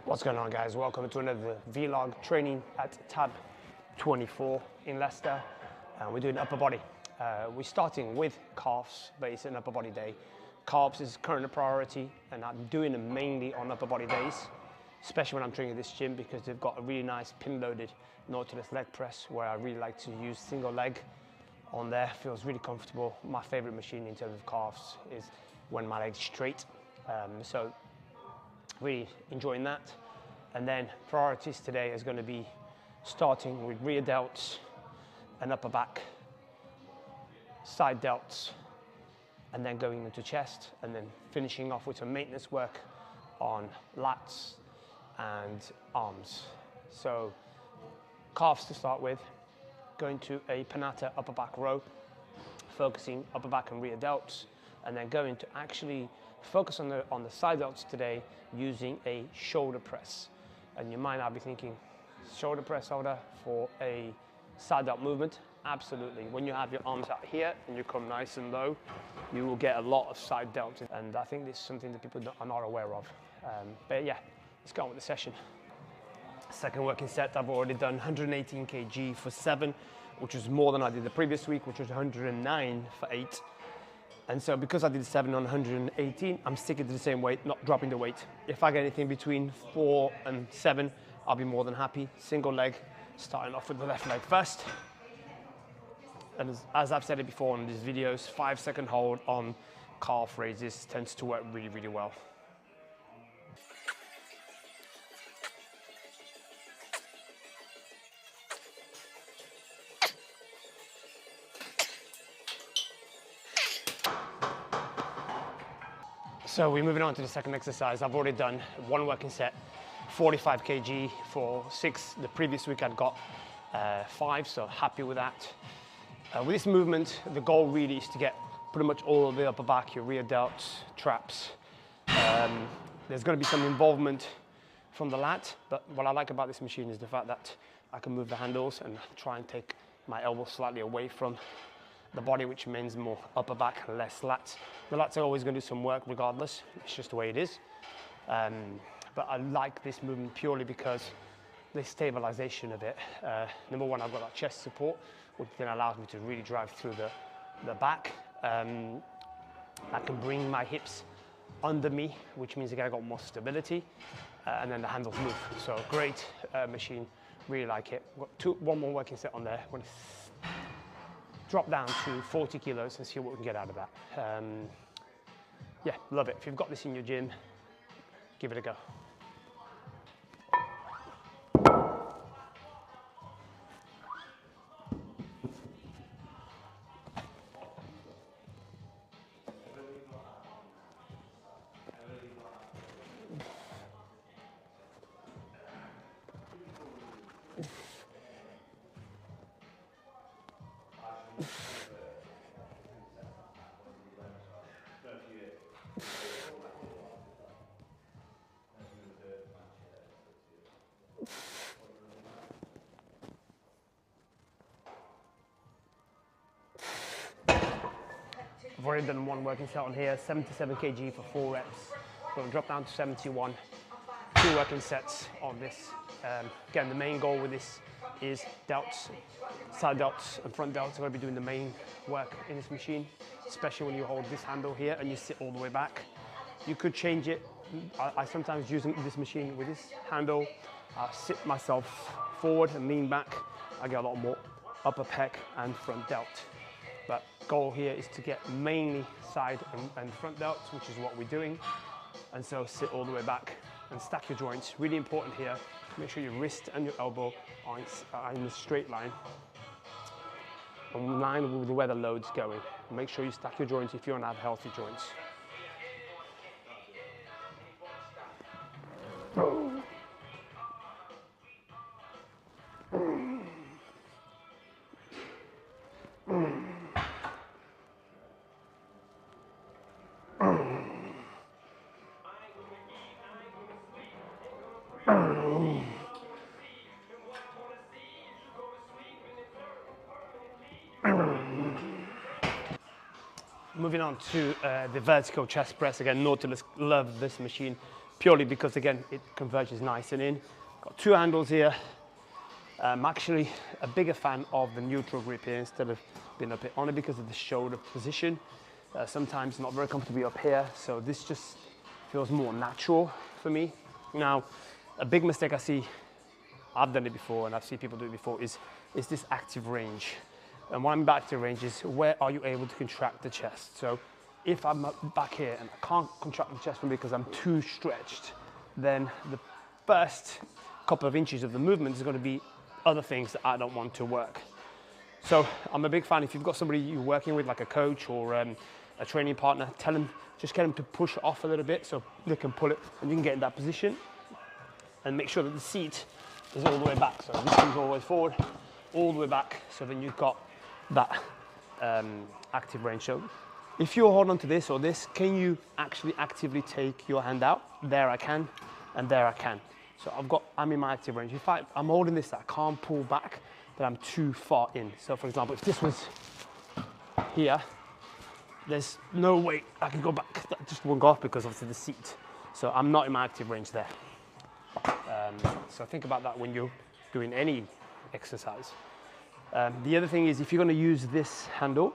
What's going on, guys? Welcome to another vlog training at tab 24 in Leicester. We're doing upper body. We're starting with calves, but it's an upper body day. Calves is current priority, and I'm doing them mainly on upper body days, especially when I'm training at this gym because they've got a really nice pin-loaded Nautilus leg press where I really like to use single leg on there. Feels really comfortable. My favorite machine in terms of calves is when my leg's straight. So really enjoying that. And then priorities today is going to be starting with rear delts and upper back, side delts, and then going into chest, and then finishing off with some maintenance work on lats and arms. So calves to start with, going to a Panata upper back row, focusing upper back and rear delts, and then going to actually focus on the side delts today using a shoulder press. And you might now be thinking, shoulder press holder for a side delt movement? Absolutely. When you have your arms out here and you come nice and low, you will get a lot of side delts. And I think this is something that people are not aware of. But yeah, let's go on with the session. Second working set, I've already done 118 kg for 7, which was more than I did the previous week, which was 109 for 8. And so because I did 7 on 118, I'm sticking to the same weight, not dropping the weight. If I get anything between 4 and 7, I'll be more than happy. Single leg, starting off with the left leg first. And as I've said it before in these videos, 5-second hold on calf raises tends to work really, really well. So we're moving on to the second exercise. I've already done one working set, 45 kg for 6. The previous week I'd got 5, so happy with that. With this movement, the goal really is to get pretty much all of the upper back, your rear delts, traps. There's going to be some involvement from the lat, but what I like about this machine is the fact that I can move the handles and try and take my elbow slightly away from the body, which means more upper back, less lats. The lats are always going to do some work regardless. It's just the way it is. But I like this movement purely because the stabilization of it. Number one, I've got that chest support, which then allows me to really drive through the back. I can bring my hips under me, which means again I got more stability, and then the handles move. So great machine, really like it. Got one more working set on there. I'm going to drop down to 40 kilos and see what we can get out of that. Yeah, love it. If you've got this in your gym, give it a go. I've already done one working set on here, 77 kg for 4 reps. Going to drop down to 71. 2 working sets on this. Again, the main goal with this is delts, side delts and front delts. I'm going to be doing the main work in this machine, especially when you hold this handle here and you sit all the way back. You could change it. I sometimes use this machine with this handle. I sit myself forward and lean back. I get a lot more upper pec and front delt. But goal here is to get mainly side and front delts, which is what we're doing. And so sit all the way back and stack your joints. Really important here. Make sure your wrist and your elbow are in a straight line, in line with where the load's going. Make sure you stack your joints if you want to have healthy joints. Moving on to the vertical chest press. Again, Nautilus love this machine purely because, again, it converges nice and in. Got 2 handles here. I'm actually a bigger fan of the neutral grip here instead of being up here, only because of the shoulder position. Sometimes not very comfortable up here, so this just feels more natural for me. Now, a big mistake I see, I've done it before and I've seen people do it before, is this active range. And what I mean by active range is where are you able to contract the chest? So if I'm back here and I can't contract the chest because I'm too stretched, then the first couple of inches of the movement is going to be other things that I don't want to work. So I'm a big fan, if you've got somebody you're working with, like a coach or a training partner, tell them, just get them to push it off a little bit so they can pull it and you can get in that position, and make sure that the seat is all the way back. So this comes all the way forward, all the way back, so then you've got that active range. So if you're holding on to this or this, can you actually actively take your hand out? There I can, and there I can. So I'm in my active range. If I'm holding this, I can't pull back, but I'm too far in. So for example, if this was here, there's no way I can go back. That just won't go off because obviously the seat. So I'm not in my active range there. So think about that when you're doing any exercise. The other thing is, if you're going to use this handle,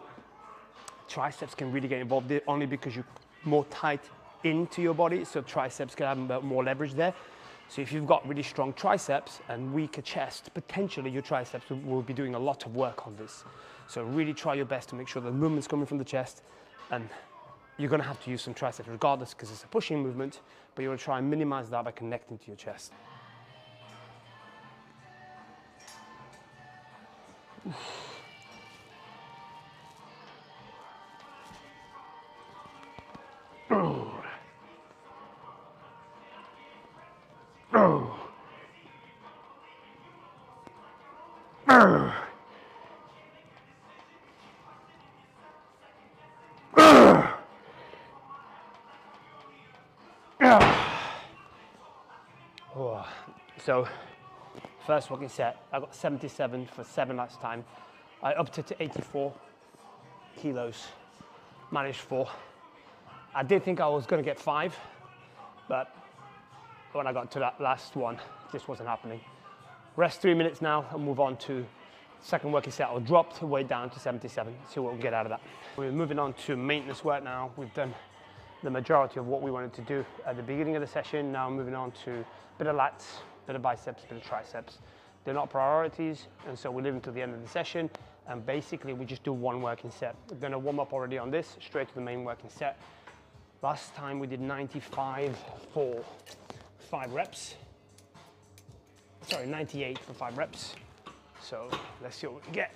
triceps can really get involved there, only because you're more tight into your body, so triceps can have more leverage there. So if you've got really strong triceps and weaker chest, potentially your triceps will be doing a lot of work on this. So really try your best to make sure the movement's coming from the chest, and you're going to have to use some triceps regardless because it's a pushing movement, but you're going to try and minimize that by connecting to your chest. So first working set, I got 77 for 7 last time. I upped it to 84 kilos, managed 4. I did think I was going to get 5, but when I got to that last one, this wasn't happening. Rest 3 minutes now and move on to second working set. I'll drop the weight down to 77, see what we'll get out of that. We're moving on to maintenance work now. We've done the majority of what we wanted to do at the beginning of the session. Now moving on to a bit of lats, bit of biceps, bit of triceps. They're not priorities, and so we leave them to the end of the session, and basically we just do 1 working set. We're going to warm up already on this, straight to the main working set. Last time we did 95 for 5 reps. Sorry, 98 for 5 reps. So let's see what we can get.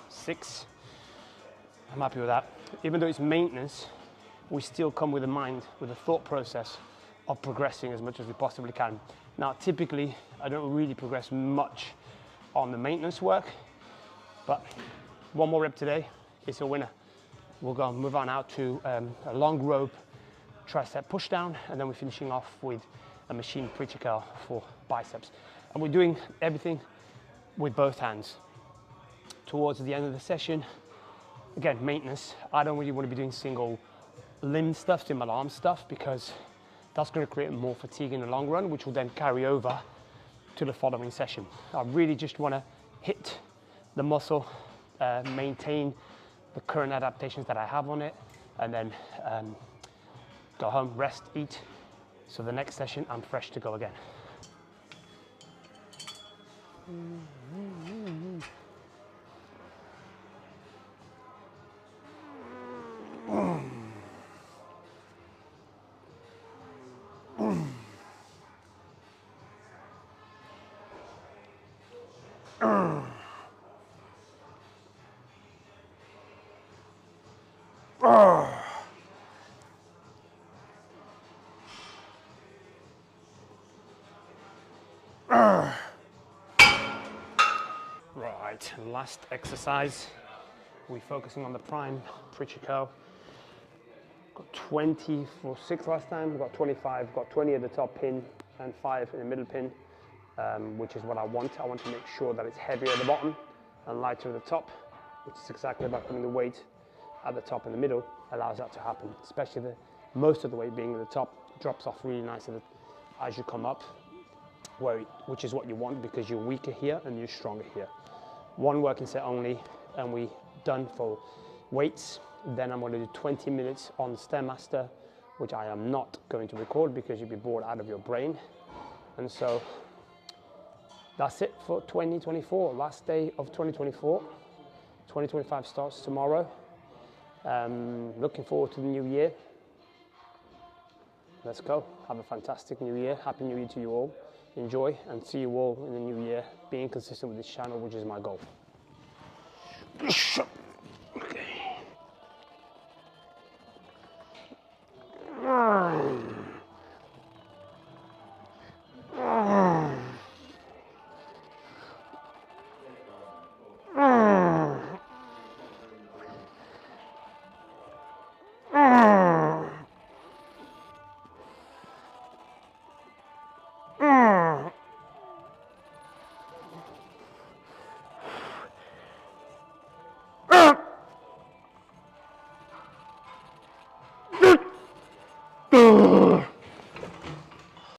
Six. I'm happy with that. Even though it's maintenance, we still come with a mind, with a thought process of progressing as much as we possibly can. Now, typically, I don't really progress much on the maintenance work, but 1 more rep today, it's a winner. We'll go and move on out to a long rope tricep push down, and then we're finishing off with a machine preacher curl for biceps. And we're doing everything with both hands. Towards the end of the session, again, maintenance, I don't really want to be doing single limb stuff, single arm stuff, because that's going to create more fatigue in the long run, which will then carry over to the following session. I really just want to hit the muscle, maintain the current adaptations that I have on it, and then go home, rest, eat. So the next session, I'm fresh to go again. Right, last exercise. We're focusing on the prime preacher curl. Got 20 for 6 last time, we've got 25, got 20 at the top pin and 5 in the middle pin, which is what I want. I want to make sure that it's heavier at the bottom and lighter at the top, which is exactly about putting the weight at the top and the middle allows that to happen, especially most of the weight being at the top. Drops off really nice as you come up, which is what you want because you're weaker here and you're stronger here. One working set only, and we done for weights. Then I'm going to do 20 minutes on Stairmaster, which I am not going to record because you'll be bored out of your brain. And so that's it for 2024, last day of 2024. 2025 starts tomorrow. Looking forward to the new year. Let's go. Have a fantastic new year. Happy New Year to you all. Enjoy and see you all in the new year, being consistent with this channel, which is my goal.